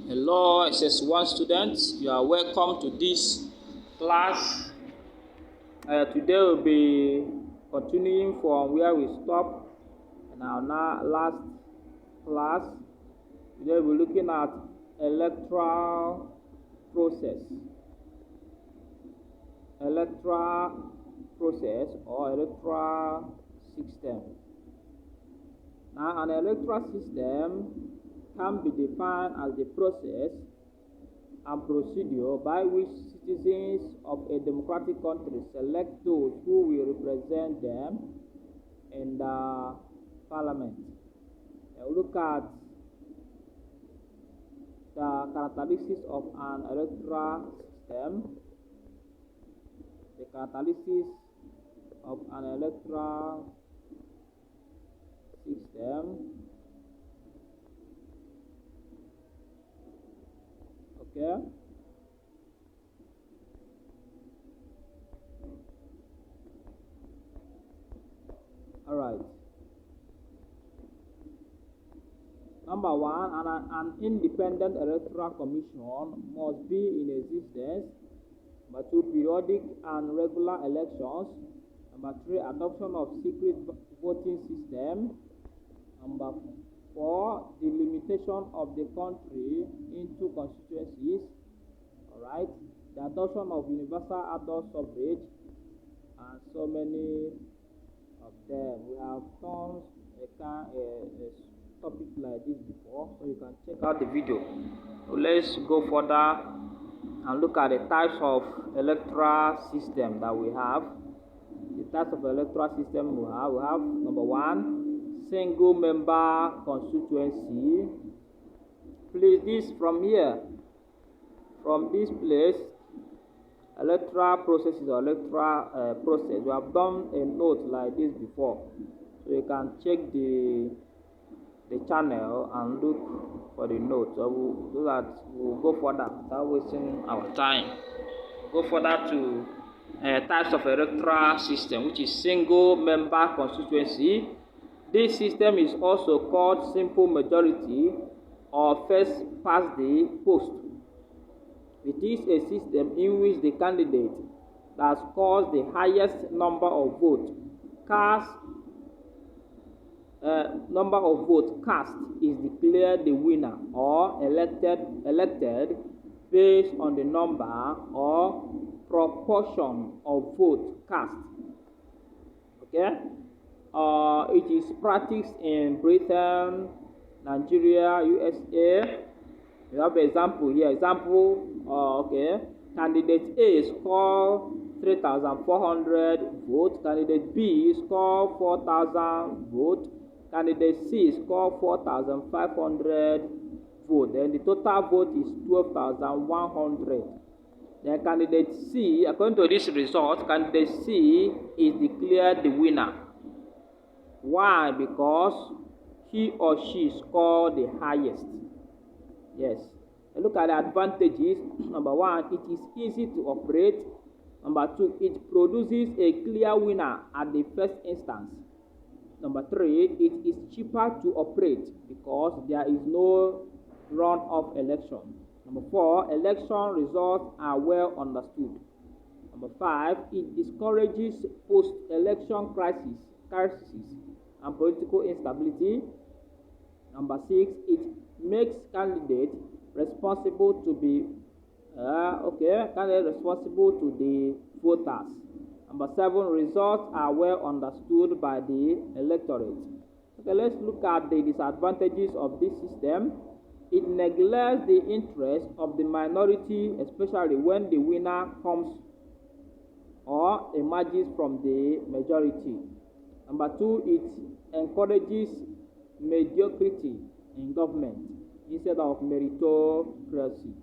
Hello ss1 students, you are welcome to this class. Today we'll be continuing from where we stopped in our last class. Today we're looking at electoral process. Electoral process or electoral system. Now an electoral system can be defined as the process and procedure by which citizens of a democratic country select those who will represent them in the parliament. Look at the characteristics of an electoral system. The characteristics of an electoral system. Okay. All right. Number one, an independent electoral commission must be in existence. Number two, periodic and regular elections. Number three, adoption of secret voting system. Number four, the limitation of the country into constituencies. All right, the adoption of universal adult suffrage, and so many of them. We have tons a topic like this before, so you can check out the video. So let's go further and look at the types of electoral system that we have. The types of electoral system we have number one, single member constituency. Please, this from here, from this place, electoral processes or electoral process. We have done a note like this before, so you can check the channel and look for the note. So we'll go further without wasting our time. Go further to types of electoral system, which is single member constituency. This system is also called simple majority or first past the post. It is a system in which the candidate that scores the highest number of votes cast is declared the winner or elected based on the number or proportion of votes cast. Okay. It is practiced in Britain, Nigeria, USA. We have an example here. Okay. Candidate A score 3,400 votes. Candidate B score 4,000 votes. Candidate C score 4,500 votes. Then the total vote is 12,100. Then candidate C, according to this result, candidate C is declared the winner. Why? Because he or she scored the highest. Yes. Look at the advantages. Number one, it is easy to operate. Number two, it produces a clear winner at the first instance. Number three, it is cheaper to operate because there is no runoff election. Number four, election results are well understood. Number five, it discourages post-election crises and political instability. Number six, it makes candidates responsible to the voters. Number seven, results are well understood by the electorate. Okay, let's look at the disadvantages of this system. It neglects the interest of the minority, especially when the winner comes or emerges from the majority. Number two, it encourages mediocrity in government instead of meritocracy.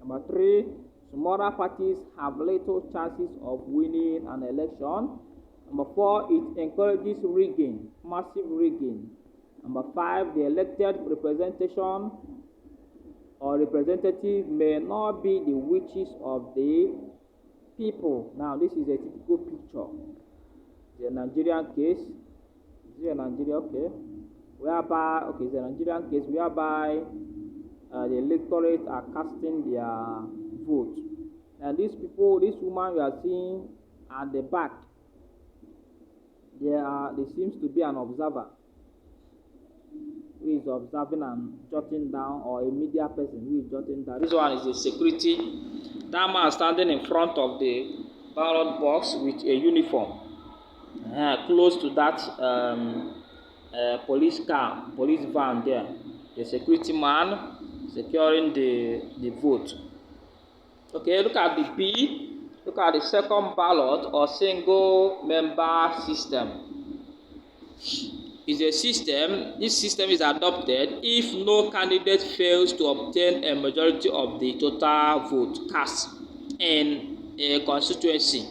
Number three, smaller parties have little chances of winning an election. Number four, it encourages rigging, massive rigging. Number five, the elected representation or representative may not be the wishes of the people. Now, this is a typical picture. The Nigerian case. Is it a Nigeria? Okay. It's a Nigerian case whereby the electorate are casting their vote. And these people, this woman you are seeing at the back, there seems to be an observer who is observing and jotting down, or a media person who is jotting down. This one is the security. That man standing in front of the ballot box with a uniform, close to that police van there. The security man securing the vote. Okay, look at the B. Look at the second ballot or single member system. Is a system. This system is adopted if no candidate fails to obtain a majority of the total vote cast in a constituency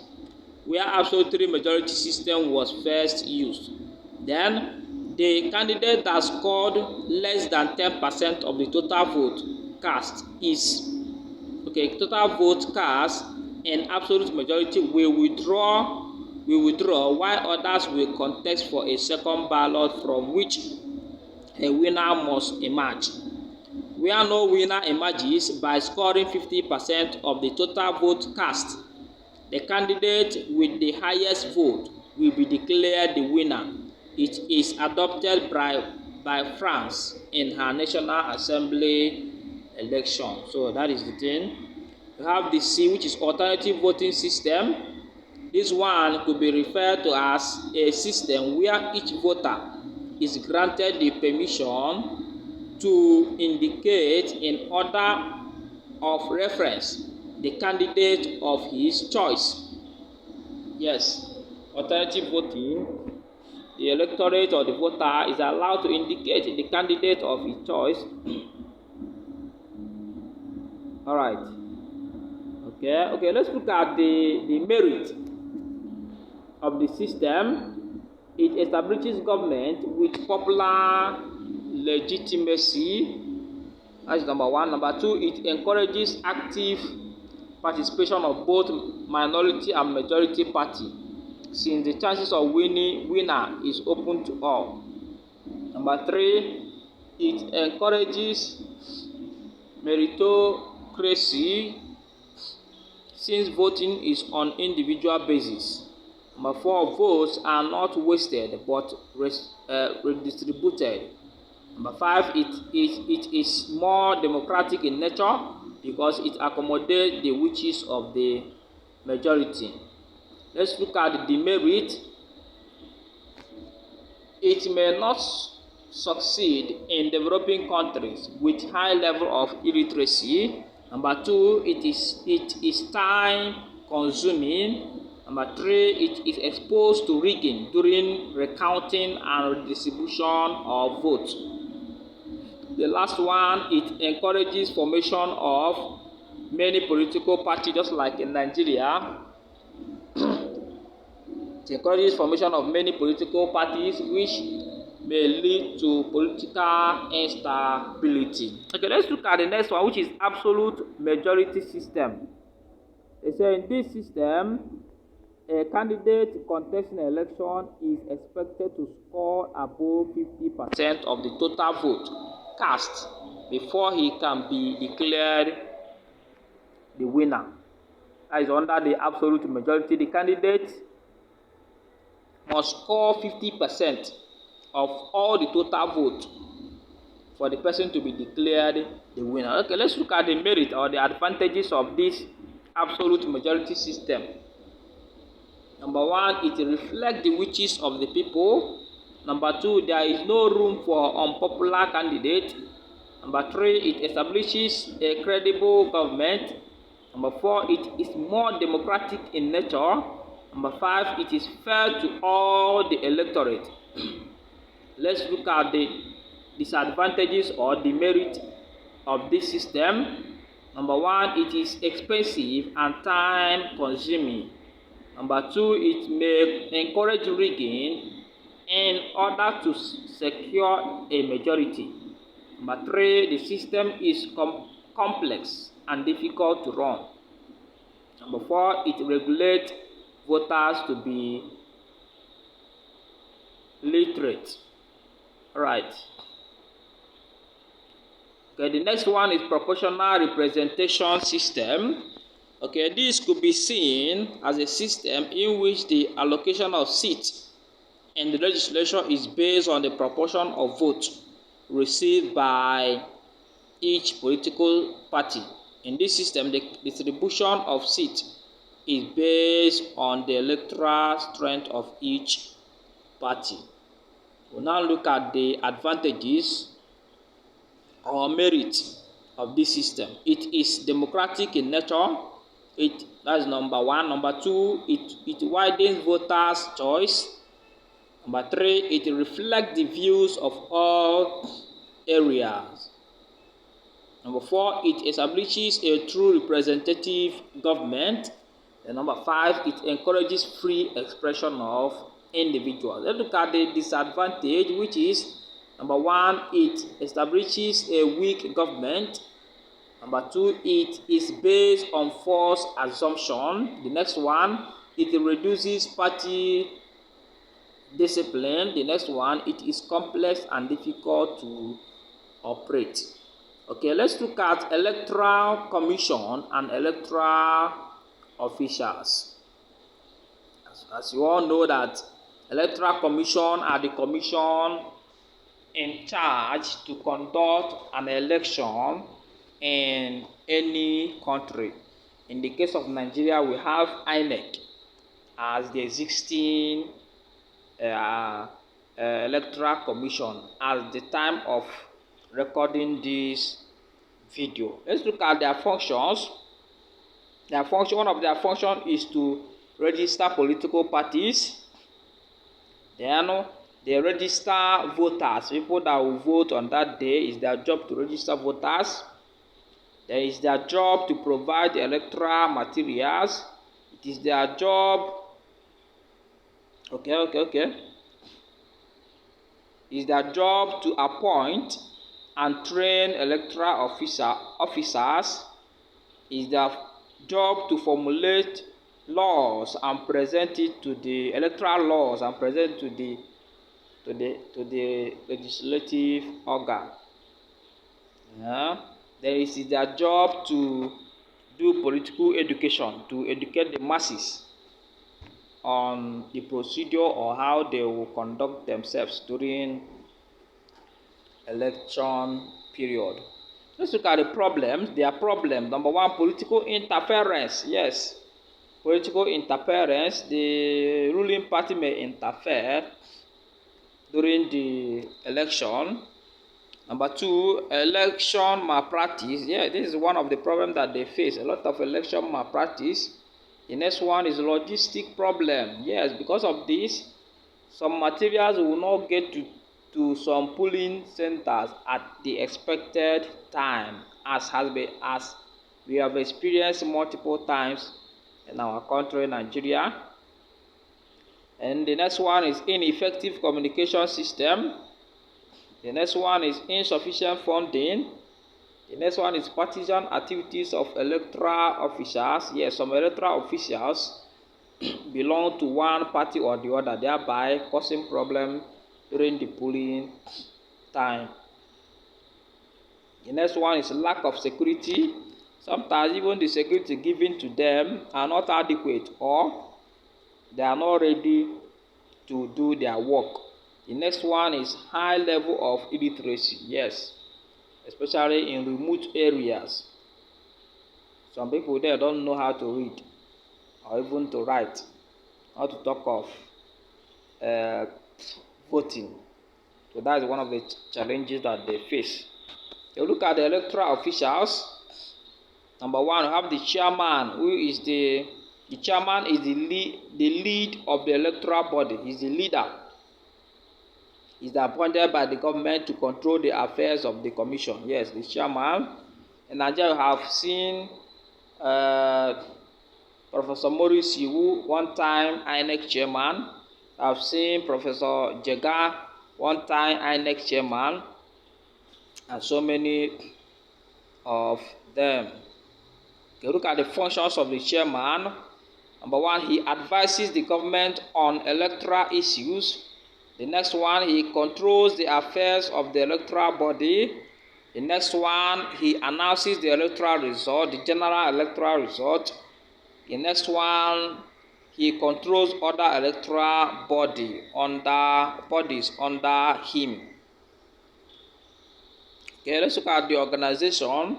where absolute majority system was first used. Then the candidate that scored less than 10% of the total vote cast is total vote cast in absolute majority will withdraw while others will contest for a second ballot from which a winner must emerge. Where no winner emerges by scoring 50% of the total vote cast, the candidate with the highest vote will be declared the winner. It is adopted by France in her National Assembly election. So that is the thing. You have the C, which is alternative voting system. This one could be referred to as a system where each voter is granted the permission to indicate in order of reference the candidate of his choice. Yes, alternative voting, the electorate or the voter is allowed to indicate the candidate of his choice. All right. Okay, let's look at the merit of the system. It establishes government with popular legitimacy. That's number one. Number two, it encourages active participation of both minority and majority party, since the chances of winner is open to all. Number three, it encourages meritocracy, since voting is on individual basis. Number four, votes are not wasted but redistributed. Number five, it is more democratic in nature because it accommodates the wishes of the majority. Let's look at the demerit. It may not succeed in developing countries with high level of illiteracy. Number two, it is time consuming. Number three, it is exposed to rigging during recounting and redistribution of votes. The last one, it encourages formation of many political parties, just like in Nigeria. It encourages formation of many political parties, which may lead to political instability. Okay, let's look at the next one, which is absolute majority system. They say in this system, a candidate contesting an election is expected to score above 50% of the total vote cast before he can be declared the winner. That is under the absolute majority. The candidate must score 50% of all the total vote for the person to be declared the winner. Okay, let's look at the merit or the advantages of this absolute majority system. Number one, it reflects the wishes of the people. Number two, there is no room for unpopular candidates. Number three, it establishes a credible government. Number four, it is more democratic in nature. Number five, it is fair to all the electorate. Let's look at the disadvantages or the merit of this system. Number one, it is expensive and time consuming. Number two, it may encourage rigging in order to secure a majority. Number three, the system is complex and difficult to run. Number four, it regulates voters to be literate. All right. Okay, the next one is proportional representation system. Okay, this could be seen as a system in which the allocation of seats in the legislature is based on the proportion of votes received by each political party. In this system, the distribution of seats is based on the electoral strength of each party. We'll now look at the advantages or merit of this system. It is democratic in nature. That's number one. Number two, it widens voters' choice. Number three, it reflects the views of all areas. Number four, it establishes a true representative government. And number five, it encourages free expression of individuals. Let's look at the disadvantage, which is number one, it establishes a weak government. Number two, it is based on false assumption. The next one, it reduces party discipline. The next one, it is complex and difficult to operate. Okay, let's look at Electoral Commission and electoral officials. As you all know that Electoral Commission are the commission in charge to conduct an election in any country. In the case of Nigeria, we have INEC as the existing Electoral Commission at the time of recording this video. Let's look at their functions. One of their functions is to register political parties. Then they register voters. People that will vote on that day, is their job to register voters. Then it's their job to provide electoral materials. It is their job. It's their job to appoint and train electoral officers. Is their job to formulate laws and present it to the electoral laws and present to the legislative organ. Then it is their job to do political education, to educate the masses on the procedure or how they will conduct themselves during election period. Let's look at the problems. There are problems. Number one, political interference. Yes, political interference. The ruling party may interfere during the election. Number two, election malpractice. Yeah, this is one of the problems that they face. A lot of election malpractice. The next one is logistic problem. Yes, because of this, some materials will not get to some polling centers at the expected time, as we have experienced multiple times in our country, Nigeria. And the next one is ineffective communication system. The next one is insufficient funding. The next one is partisan activities of electoral officials. Yes, some electoral officials belong to one party or the other, thereby causing problems during the polling time. The next one is lack of security. Sometimes even the security given to them are not adequate or they are not ready to do their work. The next one is high level of illiteracy. Yes, especially in remote areas. Some people there don't know how to read or even to write, not to talk of voting. So that is one of the challenges that they face. You look at the electoral officials. Number one, you have the chairman, who is the chairman is the lead of the electoral body. He's the leader. He's appointed by the government to control the affairs of the commission. Yes, the chairman. In Nigeria, you have seen Professor Maurice Iwu, one time INEC chairman. I've seen Professor Jega, one time INEC chairman, and so many of them. Okay, look at the functions of the chairman. Number one, he advises the government on electoral issues. The next one, he controls the affairs of the electoral body. The next one, he announces the electoral result, the general electoral result. The next one, he controls other electoral bodies under him. Okay, let's look at the organization,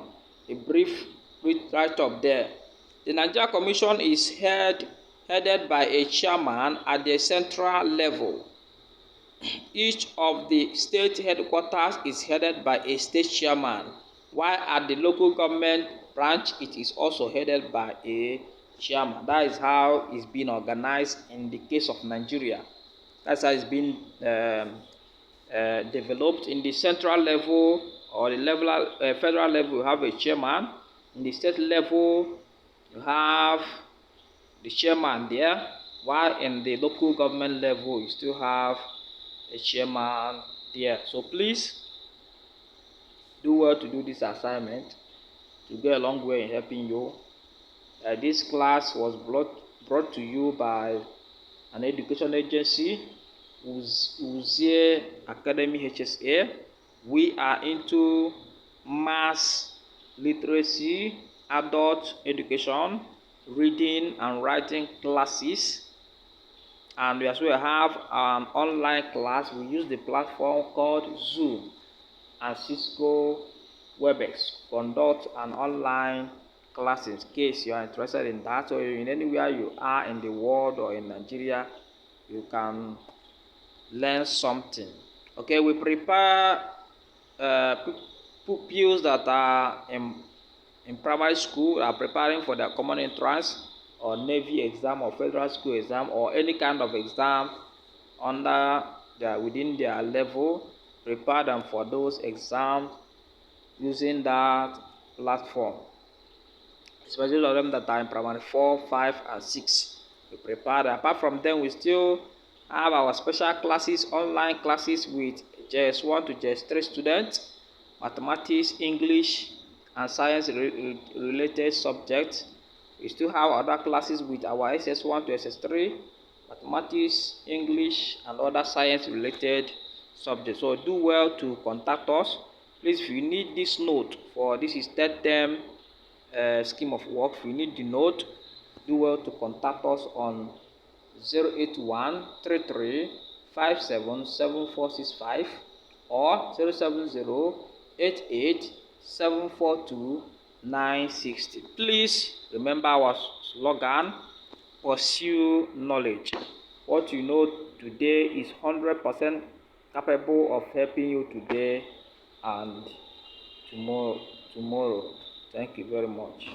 a brief write-up there. The Nigeria Commission is headed by a chairman at the central level. Each of the state headquarters is headed by a state chairman, while at the local government branch it is also headed by a chairman. That is how it's been organized in the case of Nigeria. That's how it's been developed. In the central level or the federal level, you have a chairman. In the state level, you have the chairman there, while in the local government level, you still have a chairman there. So please do well to do this assignment to get a long way in helping you. This class was brought to you by an education agency, Uzie Academy HSA. We are into mass literacy, adult education, reading and writing classes. And we as well have an online class. We use the platform called Zoom and Cisco WebEx. Conduct an online class in case you are interested in that, or in anywhere you are in the world or in Nigeria, you can learn something. Okay, we prepare pupils that are in primary school, are preparing for their common entrance or Navy exam or federal school exam or any kind of exam within their level. Prepare them for those exams using that platform. Especially those of them that are in primary 4, 5, and 6. We prepare them. Apart from them, we still have our special classes, online classes with JS1 to JS3 students, mathematics, English, and science related subjects. We still have other classes with our ss1 to ss3, mathematics, English, and other science related subjects. So do well to contact us. Please, if you need this note for this is third term scheme of work, if you need the note, do well to contact us on 08133577465 or 07088742960. Please remember our slogan: pursue knowledge. What you know today is 100% capable of helping you today and tomorrow. Thank you very much.